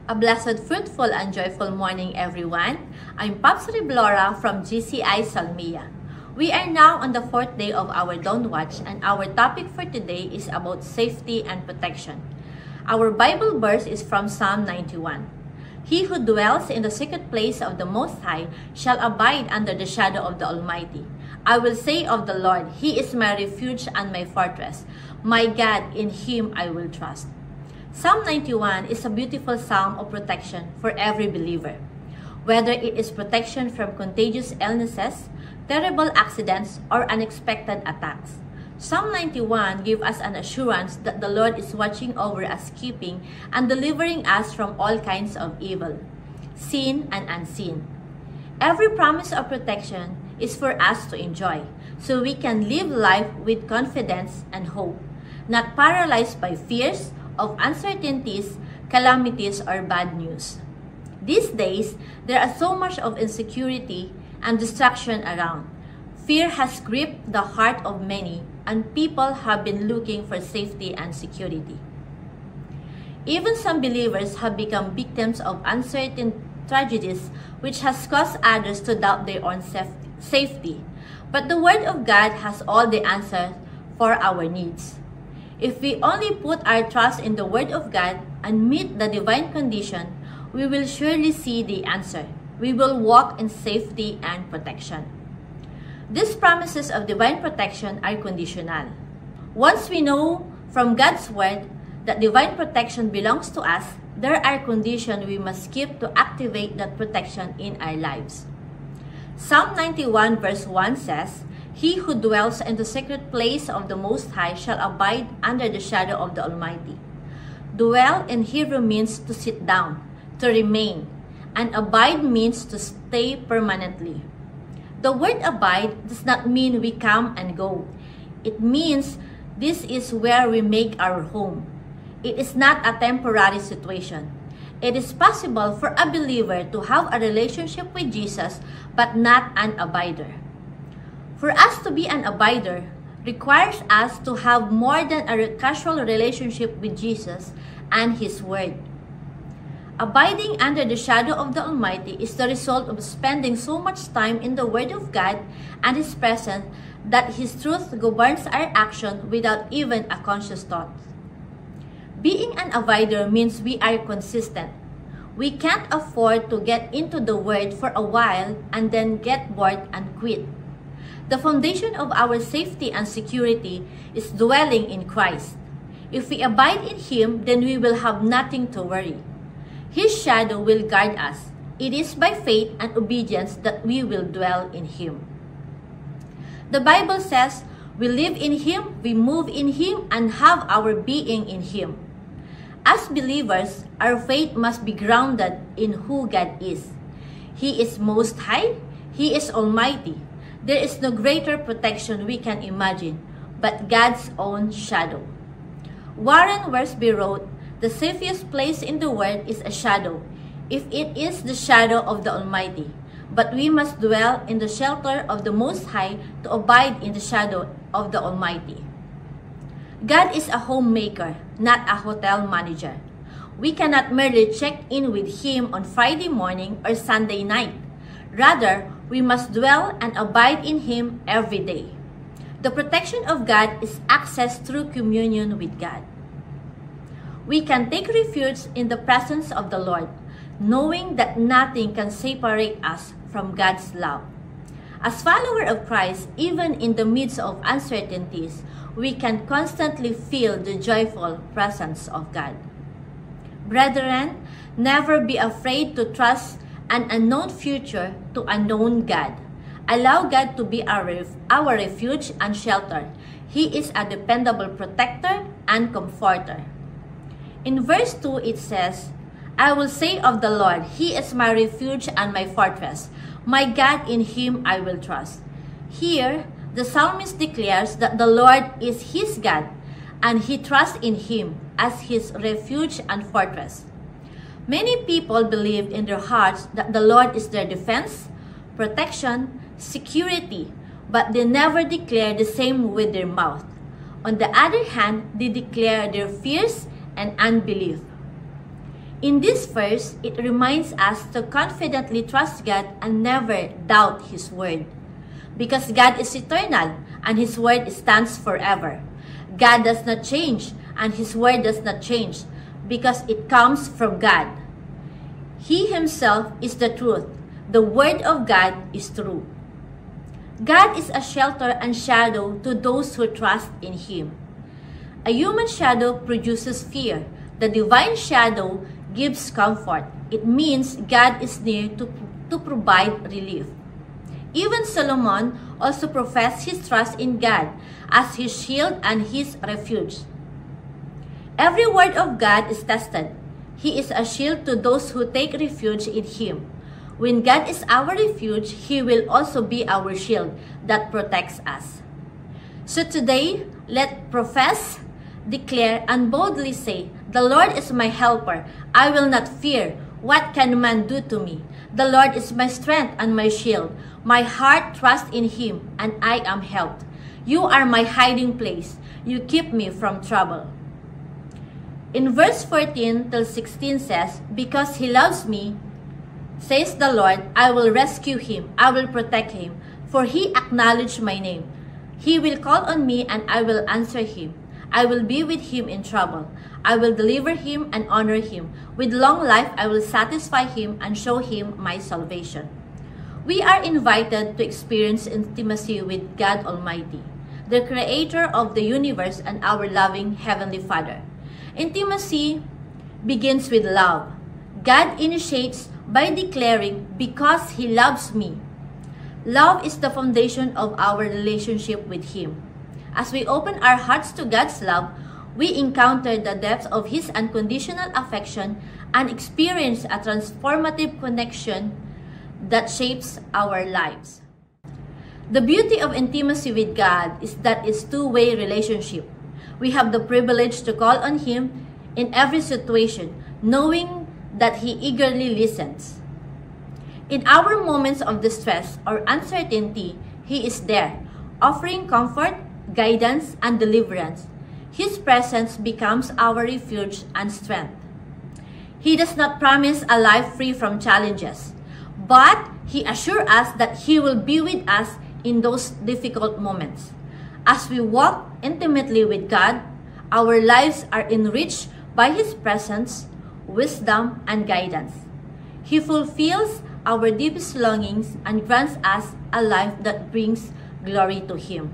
A blessed, fruitful, and joyful morning, everyone. I'm Pops Riblora from GCI Salmia. We are now on the fourth day of our Dawn Watch, and our topic for today is about safety and protection. Our Bible verse is from Psalm 91. He who dwells in the secret place of the Most High shall abide under the shadow of the Almighty. I will say of the Lord, He is my refuge and my fortress. My God, in Him I will trust. Psalm 91 is a beautiful psalm of protection for every believer. Whether it is protection from contagious illnesses, terrible accidents, or unexpected attacks. Psalm 91 gives us an assurance that the Lord is watching over us, keeping and delivering us from all kinds of evil, seen and unseen. Every promise of protection is for us to enjoy, so we can live life with confidence and hope, not paralyzed by fears of uncertainties, calamities, or bad news. These days, there are so much of insecurity and distraction around. Fear has gripped the heart of many, and people have been looking for safety and security. Even some believers have become victims of uncertain tragedies, which has caused others to doubt their own safety. But the Word of God has all the answers for our needs. If we only put our trust in the Word of God and meet the divine condition, we will surely see the answer. We will walk in safety and protection. These promises of divine protection are conditional. Once we know from God's Word that divine protection belongs to us, there are conditions we must keep to activate that protection in our lives. Psalm 91 verse 1 says, He who dwells in the secret place of the Most High shall abide under the shadow of the Almighty. Dwell in Hebrew means to sit down, to remain, and abide means to stay permanently. The word abide does not mean we come and go. It means this is where we make our home. It is not a temporary situation. It is possible for a believer to have a relationship with Jesus but not an abider. For us to be an abider requires us to have more than a casual relationship with Jesus and His Word. Abiding under the shadow of the Almighty is the result of spending so much time in the Word of God and His presence that His truth governs our action without even a conscious thought. Being an abider means we are consistent. We can't afford to get into the Word for a while and then get bored and quit. The foundation of our safety and security is dwelling in Christ. If we abide in Him, then we will have nothing to worry. His shadow will guard us. It is by faith and obedience that we will dwell in Him. The Bible says, we live in Him, we move in Him, and have our being in Him. As believers, our faith must be grounded in who God is. He is Most High, He is Almighty. There is no greater protection we can imagine, but God's own shadow. Warren Wiersbe wrote, the safest place in the world is a shadow, if it is the shadow of the Almighty. But we must dwell in the shelter of the Most High to abide in the shadow of the Almighty. God is a homemaker, not a hotel manager. We cannot merely check in with Him on Friday morning or Sunday night. Rather, we must dwell and abide in Him every day. The protection of God is access through communion with God. We can take refuge in the presence of the Lord, knowing that nothing can separate us from God's love. As followers of Christ, even in the midst of uncertainties, we can constantly feel the joyful presence of God. Brethren, never be afraid to trust an unknown future to a known God. Allow God to be our refuge and shelter. He is a dependable protector and comforter. In verse 2 it says, I will say of the Lord, He is my refuge and my fortress. My God, in Him I will trust. Here, the psalmist declares that the Lord is his God, and he trusts in Him as his refuge and fortress. Many people believe in their hearts that the Lord is their defense, protection, security, but they never declare the same with their mouth. On the other hand, they declare their fears and unbelief. In this verse, it reminds us to confidently trust God and never doubt His word. Because God is eternal and His word stands forever. God does not change and His word does not change because it comes from God. He Himself is the truth. The word of God is true. God is a shelter and shadow to those who trust in Him. A human shadow produces fear. The divine shadow gives comfort. It means God is near to provide relief. Even Solomon also professed his trust in God as his shield and his refuge. Every word of God is tested. He is a shield to those who take refuge in Him. When God is our refuge, He will also be our shield that protects us. So today, let's profess, declare, and boldly say, "The Lord is my helper. I will not fear. What can man do to me? The Lord is my strength and my shield. My heart trusts in Him, and I am helped. You are my hiding place. You keep me from trouble." In verse 14 till 16 says, "Because He loves me, says the Lord, I will rescue him. I will protect him, for he acknowledged my name. He will call on me, and I will answer him. I will be with him in trouble. I will deliver him and honor him. With long life, I will satisfy him and show him my salvation." We are invited to experience intimacy with God Almighty, the Creator of the universe and our loving Heavenly Father. Intimacy begins with love. God initiates by declaring, "Because He loves me." Love is the foundation of our relationship with Him. As we open our hearts to God's love, we encounter the depths of His unconditional affection and experience a transformative connection that shapes our lives. The beauty of intimacy with God is that it's a two-way relationship. We have the privilege to call on Him in every situation, knowing that He eagerly listens. In our moments of distress or uncertainty, He is there, offering comfort, guidance, and deliverance. His presence becomes our refuge and strength. He does not promise a life free from challenges, but He assures us that He will be with us in those difficult moments. As we walk intimately with God, our lives are enriched by His presence, wisdom, and guidance. He fulfills our deepest longings and grants us a life that brings glory to Him.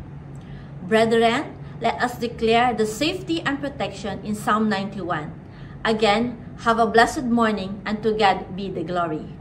Brethren, let us declare the safety and protection in Psalm 91. Again, have a blessed morning, and to God be the glory.